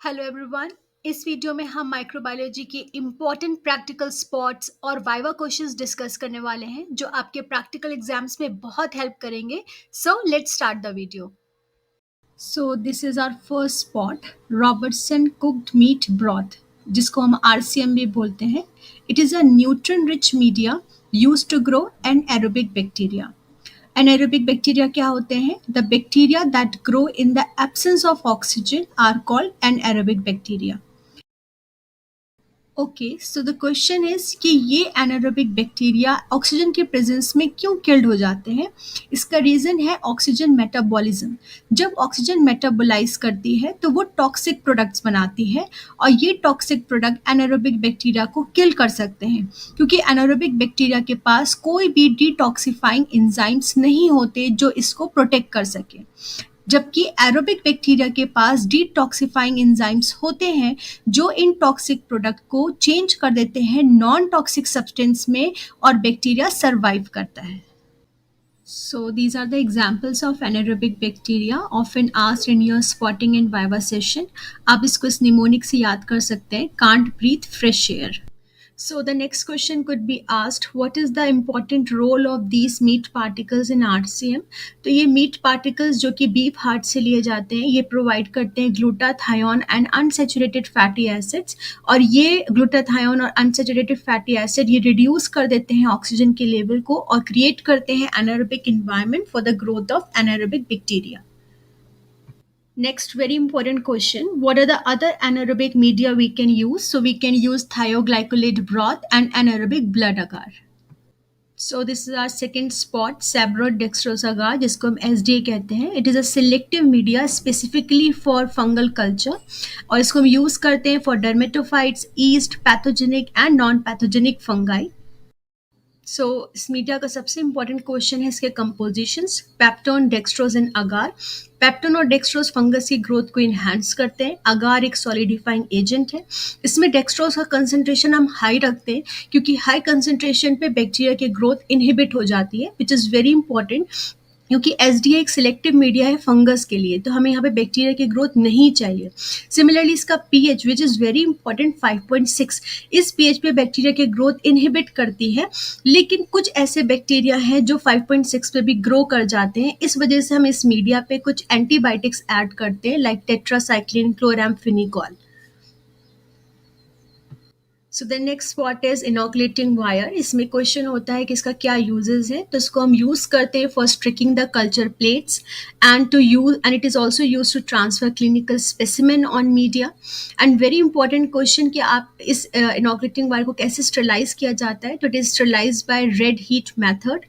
Hello everyone. इस video में हम माइक्रोबायोलॉजी के इम्पॉर्टेंट प्रैक्टिकल स्पॉट्स और वाइवा क्वेश्चंस डिस्कस करने वाले हैं जो आपके प्रैक्टिकल एग्जाम्स में बहुत हेल्प करेंगे। So let's start the video. So this is our first spot, Robertson cooked meat broth, जिसको हम आरसीएम भी बोलते हैं। It is a nutrient rich media used to grow anaerobic bacteria. Anaerobic bacteria क्या होते हैं? The bacteria that grow in the absence of oxygen are called anaerobic bacteria. Okay, so the question is कि ये anaerobic bacteria oxygen के presence में क्यों killed हो जाते हैं। इसका रीज़न है ऑक्सीजन मेटाबॉलिज्म। जब ऑक्सीजन मेटाबोलाइज करती है तो वो टॉक्सिक प्रोडक्ट्स बनाती है और ये टॉक्सिक प्रोडक्ट एनारोबिक बैक्टीरिया को किल कर सकते हैं, क्योंकि एनारोबिक बैक्टीरिया के पास कोई भी डिटॉक्सिफाइंग एंजाइम्स नहीं होते जो इसको प्रोटेक्ट कर सके। जबकि एरोबिक बैक्टीरिया के पास डिटॉक्सिफाइंग एंजाइम्स होते हैं जो इन टॉक्सिक प्रोडक्ट को चेंज कर देते हैं नॉन टॉक्सिक सब्सटेंस में और बैक्टीरिया सरवाइव करता है। So these are the examples of anaerobic bacteria often asked in your spotting and viva session. आप इसको इस निमोनिक से याद कर सकते हैं, can't breathe fresh air. So the next question could be asked, what is the important role of these meat particles in RCM? तो ये meat particles जो कि beef heart से लिए जाते हैं, ये provide करते हैं glutathione and unsaturated fatty acids, और ये glutathione और unsaturated fatty acid ये reduce कर देते हैं ऑक्सीजन के लेवल को और create करते हैं anaerobic environment for the growth of anaerobic bacteria. Next, very important question. What are the other anaerobic media we can use? So we can use thioglycolate broth and anaerobic blood agar. So this is our second spot, Sabrodiextrose agar, जिसको हम SDA कहते हैं. It is a selective media specifically for fungal culture, और इसको हम use करते हैं for dermatophytes, yeast, pathogenic and non-pathogenic fungi. सो इस मीडिया का सबसे इंपॉर्टेंट क्वेश्चन है इसके compositions, peptone, dextrose and agar. Peptone और डेक्सट्रोज फंगस की ग्रोथ को इन्हांस करते हैं। अगार एक सॉलिडिफाइंग एजेंट है। इसमें डेक्सट्रोज का कंसंट्रेशन हम हाई रखते हैं क्योंकि हाई कंसंट्रेशन पे बैक्टीरिया की ग्रोथ इनहिबिट हो जाती है, विच इज़ वेरी इंपॉर्टेंट, क्योंकि एसडीए एक सिलेक्टिव मीडिया है फंगस के लिए, तो हमें यहाँ पे बैक्टीरिया की ग्रोथ नहीं चाहिए। सिमिलरली इसका pH which is very important 5.6, इस पीएच पे बैक्टीरिया की ग्रोथ इनहिबिट करती है, लेकिन कुछ ऐसे बैक्टीरिया हैं जो 5.6 पे भी ग्रो कर जाते हैं। इस वजह से हम इस मीडिया पे कुछ एंटीबायोटिक्स ऐड करते हैं like tetracycline, chloramphenicol. So the next spot is inoculating wire. इसमें क्वेश्चन होता है कि इसका क्या यूजेस है, तो इसको हम यूज़ करते हैं for streaking the culture plates and it is also use to transfer clinical specimen on media. And very important question कि आप इस इनोकुलेटिंग वायर को कैसे स्टरलाइज किया जाता है, तो it is sterilise by red heat method.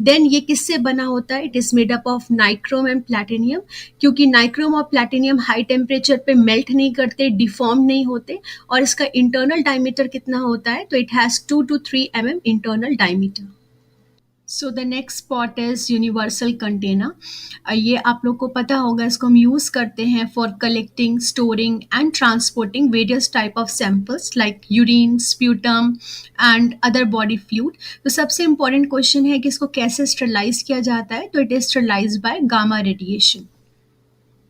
Then ये किससे बना होता है, it is made up of nichrome and platinum, क्योंकि नाइक्रोम और प्लैटिनियम हाई टेम्परेचर पे मेल्ट नहीं करते, डिफॉर्म नहीं होते, और इसका इंटरनल डायमीटर कितना होता है, तो it has 2 to 3 mm internal diameter. So the next spot is universal container. ये आप लोग को पता होगा, इसको हम यूज़ करते हैं for collecting, storing and transporting various type of samples like urine, sputum and other body fluid. तो सबसे इंपॉर्टेंट क्वेश्चन है कि इसको कैसे स्टरलाइज किया जाता है, तो it is sterilise by gamma radiation.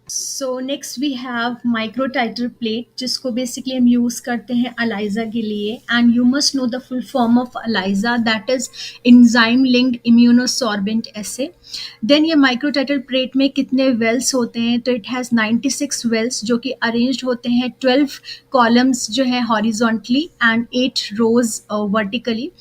So next we have microtiter plate, जिसको बेसिकली हम यूज़ करते हैं अलाइजा के लिए, and you must know the full form of ELISA, that is enzyme linked immunosorbent assay. Then ये microtiter plate में कितने Wales होते हैं, तो इट हैज़ 96 वेल्स जो कि अरेंज्ड होते हैं 12 कॉलम्स जो है horizontally and 8 rows vertically,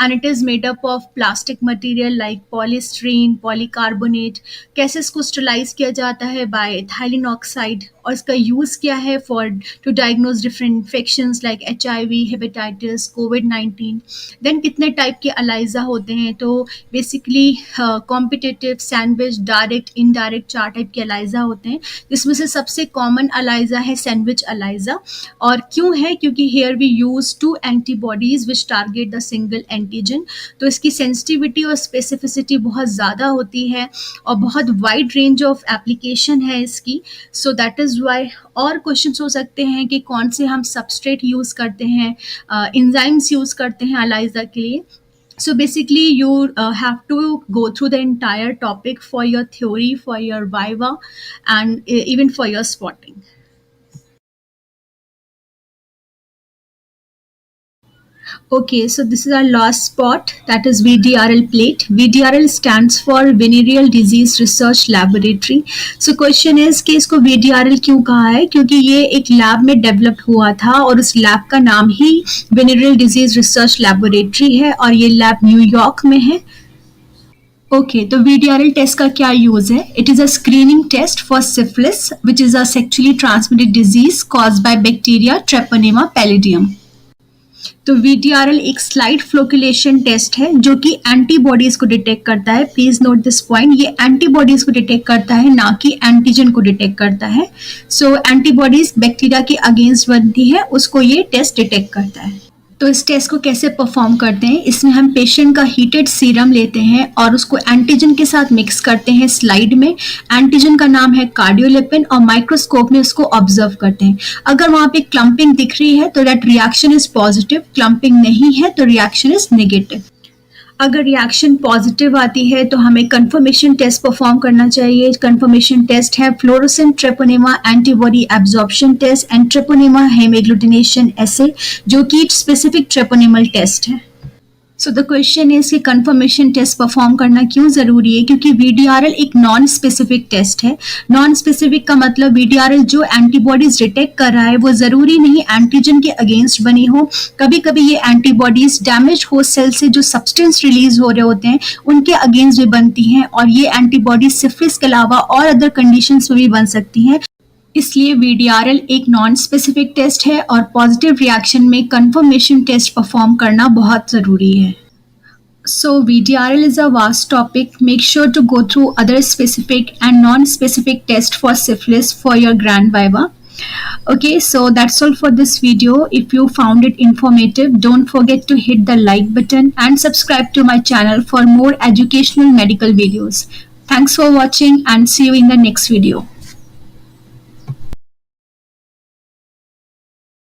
and it is made up of plastic material like polystyrene, polycarbonate. कैसे इसको स्टरलाइज किया जाता है, बाय इथाइलिन ऑक्साइड, और इसका यूज़ क्या है for to diagnose different infections like HIV, hepatitis, कोविड-19। देन कितने टाइप के अलाइजा होते हैं, तो basically competitive, sandwich, direct, indirect, 4 type के अलाइजा होते हैं। इसमें से सबसे कॉमन अलाइजा है सैंडविच अलाइजा, और क्यों है, क्योंकि here we use 2 antibodies which target the single antigen, तो इसकी सेंसिटिविटी और स्पेसिफिसिटी बहुत ज़्यादा होती है और बहुत वाइड रेंज ऑफ एप्लीकेशन है इसकी। So that is why. और क्वेश्चंस हो सकते हैं कि कौन से हम सबस्ट्रेट यूज़ करते हैं, एंजाइम्स यूज़ करते हैं अलाइजा के लिए। So basically you have to go through the entire topic for your theory, for your viva, and even for your spotting. Okay, so this is our last spot, that is VDRL plate. VDRL stands for Venereal Disease Research Laboratory. So question is कि इसको VDRL क्यों कहा है, क्योंकि ये एक lab में develop हुआ था और उस लैब का नाम ही Venereal Disease Research Laboratory है और ये लैब न्यूयॉर्क में है. ओके, तो वीडीआरएल टेस्ट का क्या यूज है? It is a screening test for syphilis which is a sexually transmitted disease caused by bacteria Treponema pallidum. तो वीडीआरएल एक स्लाइड फ्लोकुलेशन टेस्ट है जो कि एंटीबॉडीज को डिटेक्ट करता है. प्लीज नोट दिस पॉइंट, ये एंटीबॉडीज को डिटेक्ट करता है, ना कि एंटीजन को डिटेक्ट करता है. सो एंटीबॉडीज बैक्टीरिया के अगेंस्ट बनती है, उसको ये टेस्ट डिटेक्ट करता है. तो इस टेस्ट को कैसे परफॉर्म करते हैं? इसमें हम पेशेंट का हीटेड सीरम लेते हैं और उसको एंटीजन के साथ मिक्स करते हैं स्लाइड में. एंटीजन का नाम है कार्डियोलिपिन और माइक्रोस्कोप में उसको ऑब्जर्व करते हैं. अगर वहां पे क्लम्पिंग दिख रही है तो that reaction is positive, clumping नहीं है तो रिएक्शन इज नेगेटिव. अगर रिएक्शन पॉजिटिव आती है तो हमें कंफर्मेशन टेस्ट परफॉर्म करना चाहिए. कंफर्मेशन टेस्ट है fluorescent treponema antibody absorption test and treponema hemagglutination assay, जो कि स्पेसिफिक ट्रेपोनेमल टेस्ट है. सो द क्वेश्चन इज कि कंफर्मेशन टेस्ट परफॉर्म करना क्यों जरूरी है? क्योंकि वीडीआरएल एक नॉन स्पेसिफिक टेस्ट है. नॉन स्पेसिफिक का मतलब वीडीआरएल जो एंटीबॉडीज डिटेक्ट कर रहा है वो जरूरी नहीं एंटीजन के अगेंस्ट बनी हो. कभी कभी ये एंटीबॉडीज डैमेज होस्ट सेल से जो सब्सटेंस रिलीज हो रहे होते हैं उनके अगेंस्ट भी बनती हैं और ये एंटीबॉडीज सिफिलिस के अलावा और अदर कंडीशंस में भी बन सकती हैं. इसलिए वीडीआरएल एक नॉन स्पेसिफिक टेस्ट है और पॉजिटिव रिएक्शन में कंफर्मेशन टेस्ट परफॉर्म करना बहुत ज़रूरी है. So VDRL is a vast topic. Make sure to go through other specific and non-specific tests for syphilis for your grand viva. Okay, so that's all for this video. If you found it informative, don't forget to hit the like button and subscribe to my channel for more educational medical videos. Thanks for watching and see you in the next video.